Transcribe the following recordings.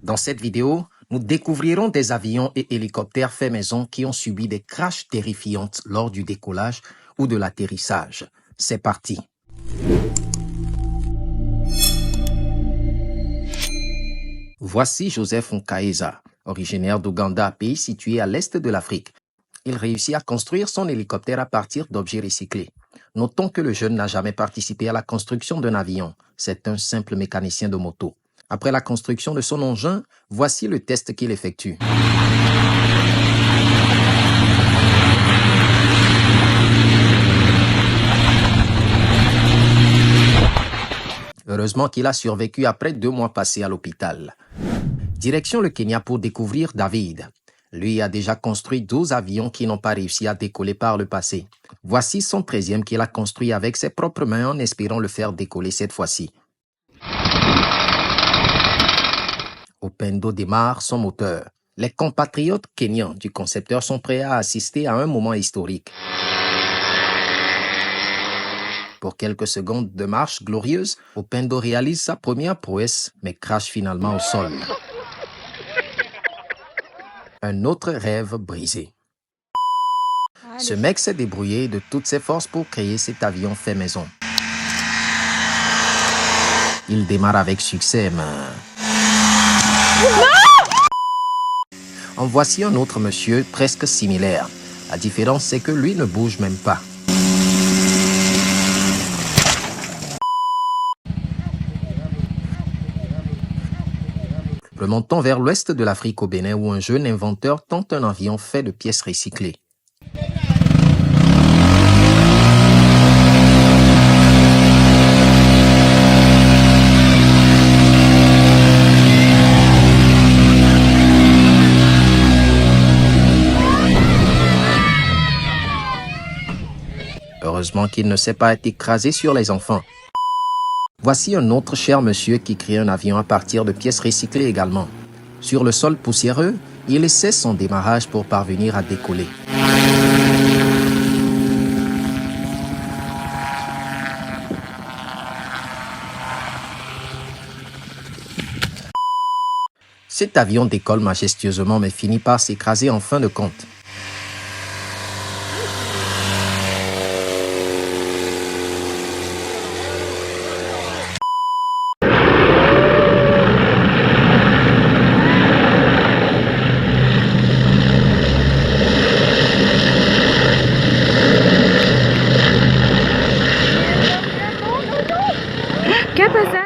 Dans cette vidéo, nous découvrirons des avions et hélicoptères faits maison qui ont subi des crashs terrifiantes lors du décollage ou de l'atterrissage. C'est parti. Voici Joseph Nkaeza, originaire d'Ouganda, pays situé à l'est de l'Afrique. Il réussit à construire son hélicoptère à partir d'objets recyclés. Notons que le jeune n'a jamais participé à la construction d'un avion. C'est un simple mécanicien de moto. Après la construction de son engin, voici le test qu'il effectue. Heureusement qu'il a survécu après 2 mois passés à l'hôpital. Direction le Kenya pour découvrir David. Lui a déjà construit 12 avions qui n'ont pas réussi à décoller par le passé. Voici son 13e qu'il a construit avec ses propres mains en espérant le faire décoller cette fois-ci. Upendo démarre son moteur. Les compatriotes kenyans du concepteur sont prêts à assister à un moment historique. Pour quelques secondes de marche glorieuse, Upendo réalise sa première prouesse, mais crache finalement au sol. Un autre rêve brisé. Ce mec s'est débrouillé de toutes ses forces pour créer cet avion fait maison. Il démarre avec succès, mais... En voici un autre monsieur presque similaire. La différence, c'est que lui ne bouge même pas. Remontons vers l'ouest de l'Afrique au Bénin où un jeune inventeur tente un avion fait de pièces recyclées. Heureusement qu'il ne s'est pas écrasé sur les enfants. Voici un autre cher monsieur qui crée un avion à partir de pièces recyclées également. Sur le sol poussiéreux, il essaie son démarrage pour parvenir à décoller. Cet avion décolle majestueusement mais finit par s'écraser en fin de compte. ¿Qué pasa?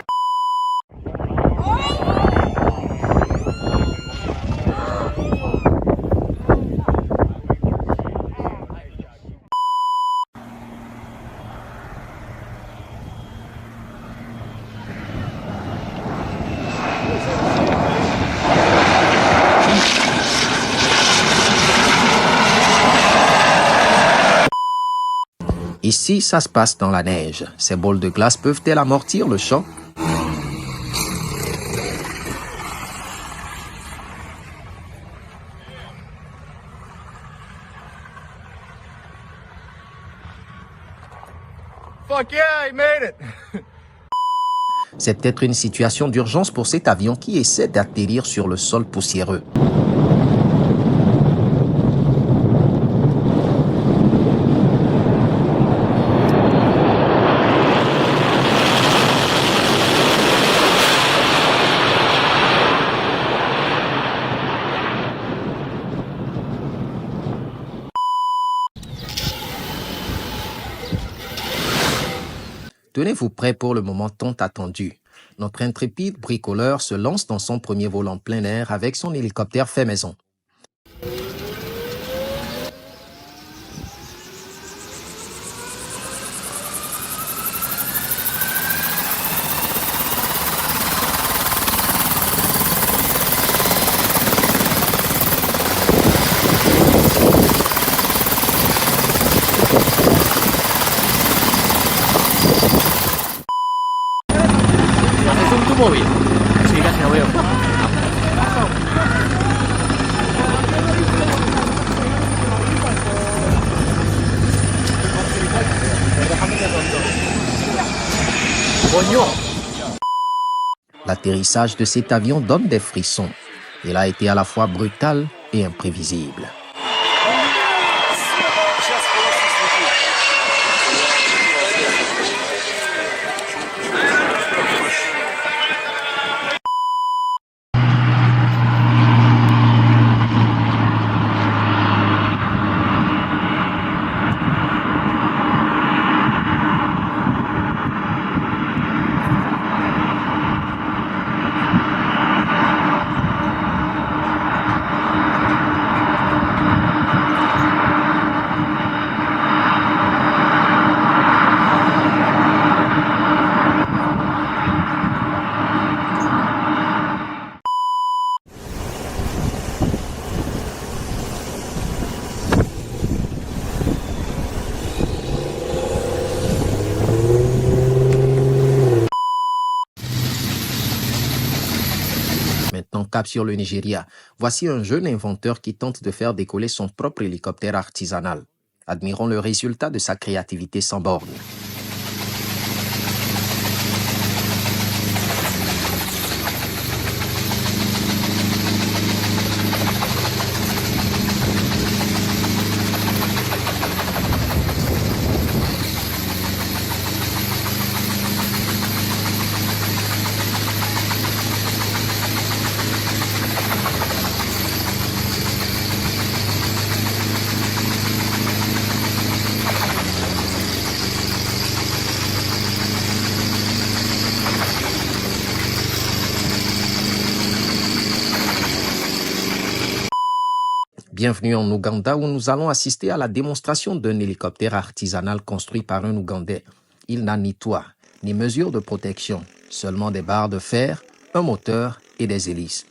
Ici, ça se passe dans la neige. Ces bols de glace peuvent-elles amortir le choc? Fuck yeah, he made it! C'est peut-être une situation d'urgence pour cet avion qui essaie d'atterrir sur le sol poussiéreux. Tenez-vous prêts pour le moment tant attendu. Notre intrépide bricoleur se lance dans son premier vol en plein air avec son hélicoptère fait maison. móvil. Sí, casi lo veo. La L'atterrissage de cet avion donne des frissons. Il a été à la fois brutal et imprévisible. Maintenant, cap sur le Nigeria. Voici un jeune inventeur qui tente de faire décoller son propre hélicoptère artisanal. Admirons le résultat de sa créativité sans borne. Bienvenue en Ouganda où nous allons assister à la démonstration d'un hélicoptère artisanal construit par un Ougandais. Il n'a ni toit, ni mesure de protection, seulement des barres de fer, un moteur et des hélices.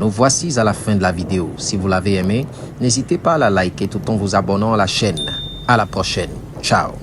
Nous voici à la fin de la vidéo. Si vous l'avez aimé, n'hésitez pas à la liker tout en vous abonnant à la chaîne. À la prochaine. Ciao.